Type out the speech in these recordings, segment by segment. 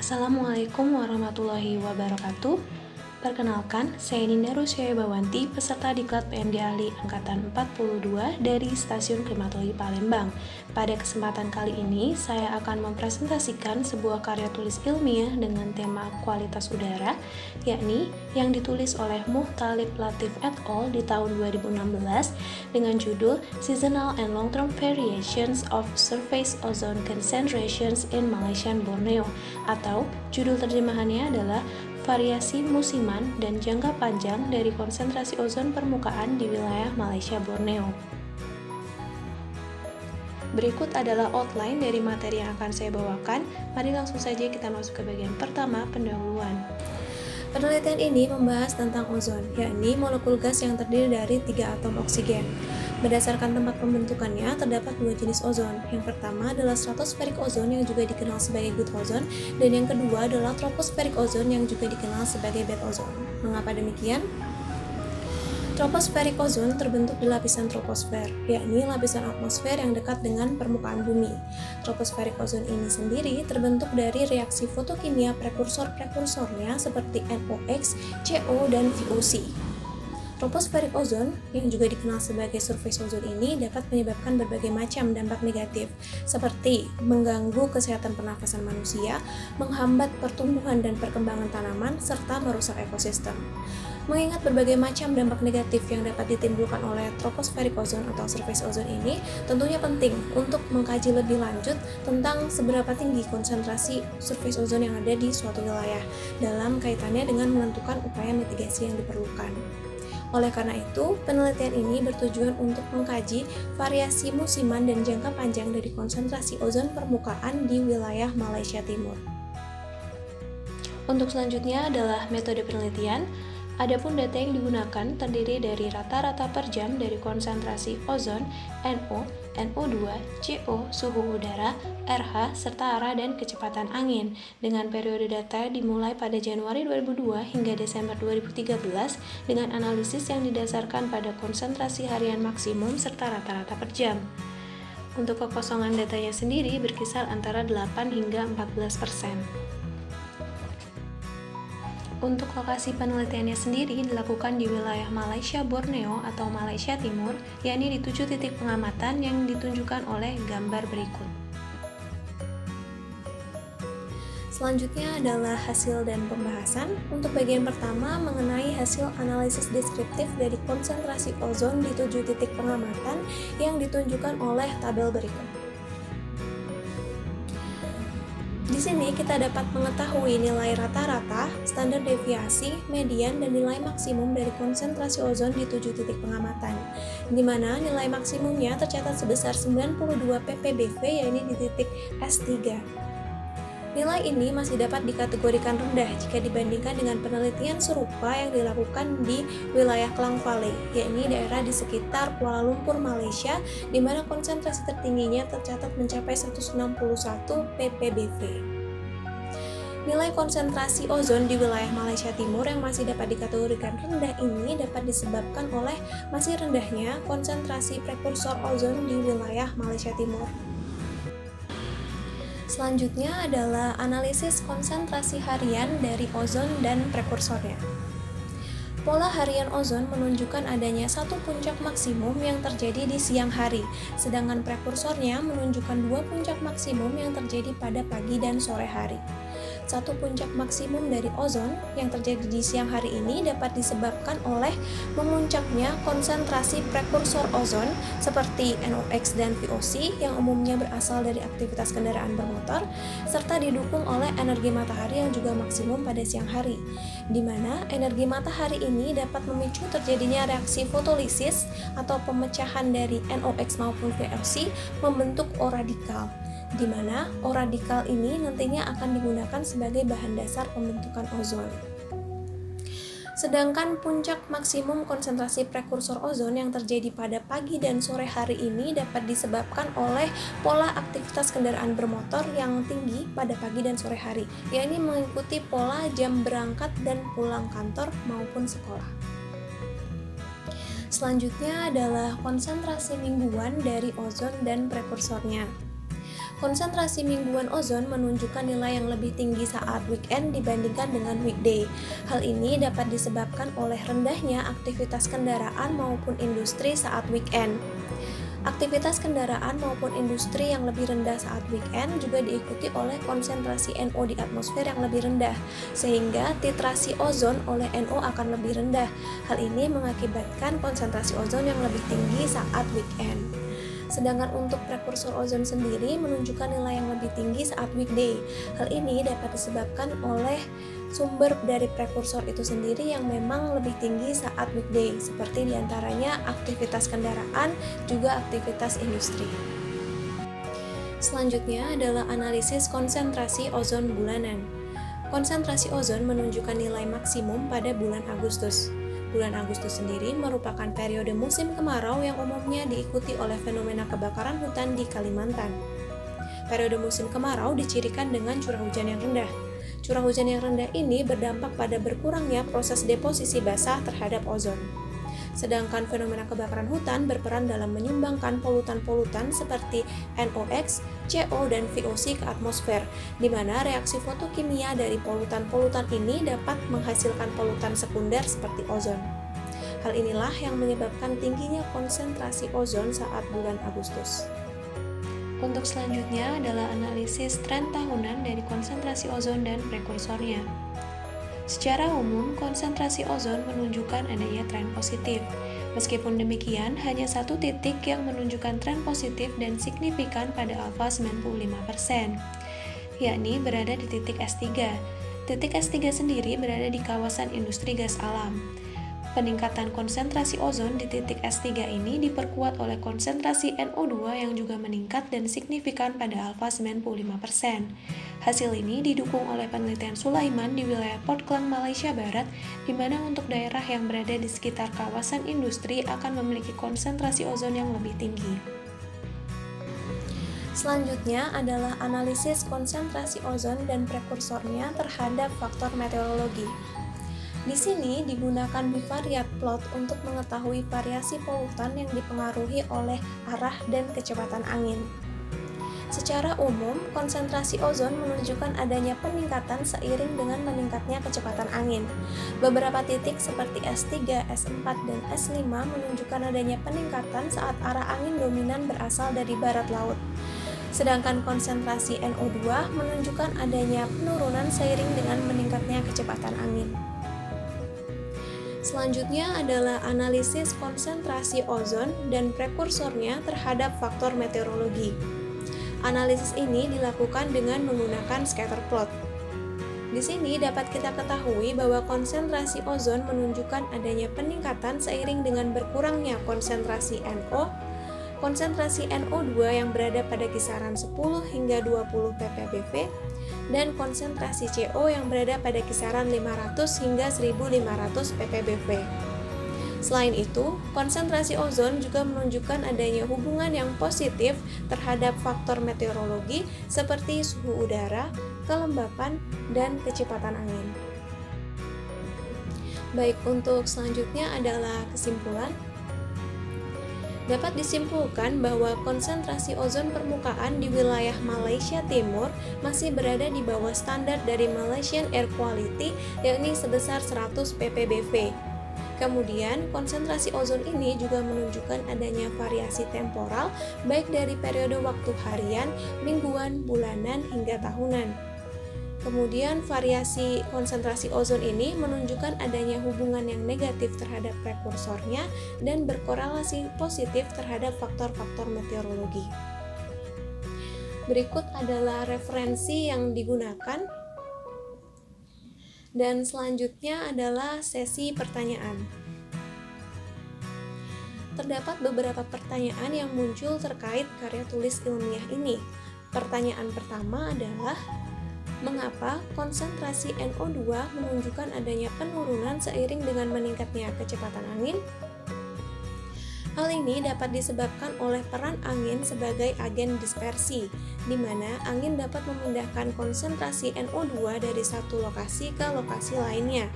Assalamualaikum warahmatullahi wabarakatuh. Perkenalkan, saya Ninda Rusya Bawanti, peserta Diklat PND Ali Angkatan 42 dari Stasiun Klimatologi Palembang. Pada kesempatan kali ini, saya akan mempresentasikan sebuah karya tulis ilmiah dengan tema kualitas udara, yakni yang ditulis oleh Muhtalib Latif et al. Di tahun 2016 dengan judul Seasonal and Long-Term Variations of Surface Ozone Concentrations in Malaysian Borneo, atau judul terjemahannya adalah variasi musiman dan jangka panjang dari konsentrasi ozon permukaan di wilayah Malaysia Borneo. Berikut adalah outline dari materi yang akan saya bawakan. Mari langsung saja kita masuk ke bagian pertama, pendahuluan. Penelitian ini membahas tentang ozon, yakni molekul gas yang terdiri dari 3 atom oksigen. Berdasarkan tempat pembentukannya, terdapat 2 jenis ozon. Yang pertama adalah stratospheric ozon yang juga dikenal sebagai good ozone, dan yang kedua adalah tropospheric ozon yang juga dikenal sebagai bad ozone. Mengapa demikian? Tropospheric ozon terbentuk di lapisan troposfer, yakni lapisan atmosfer yang dekat dengan permukaan bumi. Tropospheric ozon ini sendiri terbentuk dari reaksi fotokimia prekursor-prekursornya seperti NOx, CO, dan VOC. Tropospheric ozon, yang juga dikenal sebagai surface ozone ini, dapat menyebabkan berbagai macam dampak negatif, seperti mengganggu kesehatan pernafasan manusia, menghambat pertumbuhan dan perkembangan tanaman, serta merusak ekosistem. Mengingat berbagai macam dampak negatif yang dapat ditimbulkan oleh tropospheric ozone atau surface ozone ini, tentunya penting untuk mengkaji lebih lanjut tentang seberapa tinggi konsentrasi surface ozone yang ada di suatu wilayah, dalam kaitannya dengan menentukan upaya mitigasi yang diperlukan. Oleh karena itu, penelitian ini bertujuan untuk mengkaji variasi musiman dan jangka panjang dari konsentrasi ozon permukaan di wilayah Malaysia Timur. Untuk selanjutnya adalah metode penelitian. Adapun data yang digunakan terdiri dari rata-rata per jam dari konsentrasi ozon, NO, NO2, CO, suhu udara, RH, serta arah dan kecepatan angin, dengan periode data dimulai pada Januari 2002 hingga Desember 2013 dengan analisis yang didasarkan pada konsentrasi harian maksimum serta rata-rata per jam. Untuk kekosongan datanya sendiri berkisar antara 8 hingga 14%. Untuk lokasi penelitiannya sendiri dilakukan di wilayah Malaysia Borneo atau Malaysia Timur, yakni di 7 titik pengamatan yang ditunjukkan oleh gambar berikut. Selanjutnya adalah hasil dan pembahasan. Untuk bagian pertama mengenai hasil analisis deskriptif dari konsentrasi ozon di 7 titik pengamatan yang ditunjukkan oleh tabel berikut. Di sini kita dapat mengetahui nilai rata-rata, standar deviasi, median, dan nilai maksimum dari konsentrasi ozon di 7 titik pengamatan, di mana nilai maksimumnya tercatat sebesar 92 ppbv, yaitu di titik S3. Nilai ini masih dapat dikategorikan rendah jika dibandingkan dengan penelitian serupa yang dilakukan di wilayah Klang Valley, yakni daerah di sekitar Kuala Lumpur, Malaysia, di mana konsentrasi tertingginya tercatat mencapai 161 ppbv. Nilai konsentrasi ozon di wilayah Malaysia Timur yang masih dapat dikategorikan rendah ini dapat disebabkan oleh masih rendahnya konsentrasi prekursor ozon di wilayah Malaysia Timur. Selanjutnya adalah analisis konsentrasi harian dari ozon dan prekursornya. Pola harian ozon menunjukkan adanya satu puncak maksimum yang terjadi di siang hari, sedangkan prekursornya menunjukkan 2 puncak maksimum yang terjadi pada pagi dan sore hari. Satu puncak maksimum dari ozon yang terjadi di siang hari ini dapat disebabkan oleh memuncaknya konsentrasi prekursor ozon seperti NOx dan VOC yang umumnya berasal dari aktivitas kendaraan bermotor, serta didukung oleh energi matahari yang juga maksimum pada siang hari, di mana energi matahari ini dapat memicu terjadinya reaksi fotolisis atau pemecahan dari NOx maupun VOC membentuk O radikal, di mana O radikal ini nantinya akan digunakan sebagai bahan dasar pembentukan ozon. Sedangkan puncak maksimum konsentrasi prekursor ozon yang terjadi pada pagi dan sore hari ini dapat disebabkan oleh pola aktivitas kendaraan bermotor yang tinggi pada pagi dan sore hari, yakni mengikuti pola jam berangkat dan pulang kantor maupun sekolah. Selanjutnya adalah konsentrasi mingguan dari ozon dan prekursornya. Konsentrasi mingguan ozon menunjukkan nilai yang lebih tinggi saat weekend dibandingkan dengan weekday. Hal ini dapat disebabkan oleh rendahnya aktivitas kendaraan maupun industri saat weekend. Aktivitas kendaraan maupun industri yang lebih rendah saat weekend juga diikuti oleh konsentrasi NO di atmosfer yang lebih rendah, sehingga titrasi ozon oleh NO akan lebih rendah. Hal ini mengakibatkan konsentrasi ozon yang lebih tinggi saat weekend. Sedangkan untuk prekursor ozon sendiri menunjukkan nilai yang lebih tinggi saat weekday. Hal ini dapat disebabkan oleh sumber dari prekursor itu sendiri yang memang lebih tinggi saat weekday, seperti diantaranya aktivitas kendaraan, juga aktivitas industri. Selanjutnya adalah analisis konsentrasi ozon bulanan. Konsentrasi ozon menunjukkan nilai maksimum pada bulan Agustus. Bulan Agustus sendiri merupakan periode musim kemarau yang umumnya diikuti oleh fenomena kebakaran hutan di Kalimantan. Periode musim kemarau dicirikan dengan curah hujan yang rendah. Curah hujan yang rendah ini berdampak pada berkurangnya proses deposisi basah terhadap ozon. Sedangkan fenomena kebakaran hutan berperan dalam menyumbangkan polutan-polutan seperti NOx, CO, dan VOC ke atmosfer, di mana reaksi fotokimia dari polutan-polutan ini dapat menghasilkan polutan sekunder seperti ozon. Hal inilah yang menyebabkan tingginya konsentrasi ozon saat bulan Agustus. Untuk selanjutnya adalah analisis tren tahunan dari konsentrasi ozon dan prekursornya. Secara umum, konsentrasi ozon menunjukkan adanya tren positif. Meskipun demikian, hanya satu titik yang menunjukkan tren positif dan signifikan pada alfa 95%, yakni berada di titik S3. Titik S3 sendiri berada di kawasan industri gas alam. Peningkatan konsentrasi ozon di titik S3 ini diperkuat oleh konsentrasi NO2 yang juga meningkat dan signifikan pada alfa 95%. Hasil ini didukung oleh penelitian Sulaiman di wilayah Port Klang, Malaysia Barat, di mana untuk daerah yang berada di sekitar kawasan industri akan memiliki konsentrasi ozon yang lebih tinggi. Selanjutnya adalah analisis konsentrasi ozon dan prekursornya terhadap faktor meteorologi. Di sini digunakan bivariate plot untuk mengetahui variasi polutan yang dipengaruhi oleh arah dan kecepatan angin. Secara umum, konsentrasi ozon menunjukkan adanya peningkatan seiring dengan meningkatnya kecepatan angin. Beberapa titik seperti S3, S4, dan S5 menunjukkan adanya peningkatan saat arah angin dominan berasal dari barat laut. Sedangkan konsentrasi NO2 menunjukkan adanya penurunan seiring dengan meningkatnya kecepatan angin. Selanjutnya adalah analisis konsentrasi ozon dan prekursornya terhadap faktor meteorologi. Analisis ini dilakukan dengan menggunakan scatter plot. Di sini dapat kita ketahui bahwa konsentrasi ozon menunjukkan adanya peningkatan seiring dengan berkurangnya konsentrasi NO, konsentrasi NO2 yang berada pada kisaran 10 hingga 20 ppbv, dan konsentrasi CO yang berada pada kisaran 500 hingga 1500 ppbv. Selain itu, konsentrasi ozon juga menunjukkan adanya hubungan yang positif terhadap faktor meteorologi seperti suhu udara, kelembapan, dan kecepatan angin. Baik, untuk selanjutnya adalah kesimpulan. Dapat disimpulkan bahwa konsentrasi ozon permukaan di wilayah Malaysia Timur masih berada di bawah standar dari Malaysian Air Quality, yakni sebesar 100 ppbv. Kemudian, konsentrasi ozon ini juga menunjukkan adanya variasi temporal, baik dari periode waktu harian, mingguan, bulanan, hingga tahunan. Kemudian, variasi konsentrasi ozon ini menunjukkan adanya hubungan yang negatif terhadap prekursornya dan berkorelasi positif terhadap faktor-faktor meteorologi. Berikut adalah referensi yang digunakan. Dan selanjutnya adalah sesi pertanyaan. Terdapat beberapa pertanyaan yang muncul terkait karya tulis ilmiah ini. Pertanyaan pertama adalah, mengapa konsentrasi NO2 menunjukkan adanya penurunan seiring dengan meningkatnya kecepatan angin? Hal ini dapat disebabkan oleh peran angin sebagai agen dispersi, di mana angin dapat memindahkan konsentrasi NO2 dari satu lokasi ke lokasi lainnya.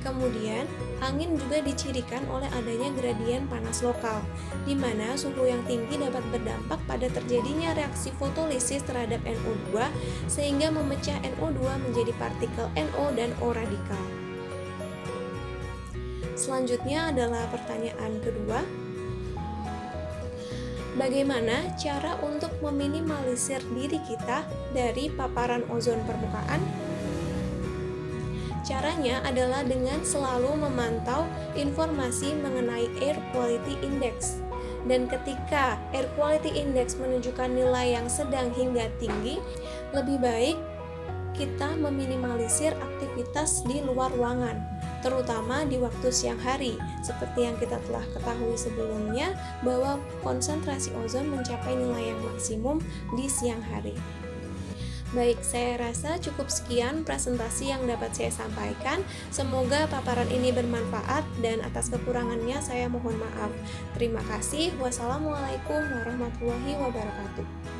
Kemudian, angin juga dicirikan oleh adanya gradien panas lokal, di mana suhu yang tinggi dapat berdampak pada terjadinya reaksi fotolisis terhadap NO2 sehingga memecah NO2 menjadi partikel NO dan O radikal. Selanjutnya adalah pertanyaan kedua. Bagaimana cara untuk meminimalisir diri kita dari paparan ozon permukaan? Caranya adalah dengan selalu memantau informasi mengenai Air Quality Index. Dan ketika Air Quality Index menunjukkan nilai yang sedang hingga tinggi, lebih baik kita meminimalisir aktivitas di luar ruangan, terutama di waktu siang hari. Seperti yang kita telah ketahui sebelumnya, bahwa konsentrasi ozon mencapai nilai yang maksimum di siang hari. Baik, saya rasa cukup sekian presentasi yang dapat saya sampaikan. Semoga paparan ini bermanfaat dan atas kekurangannya saya mohon maaf. Terima kasih. Wassalamualaikum warahmatullahi wabarakatuh.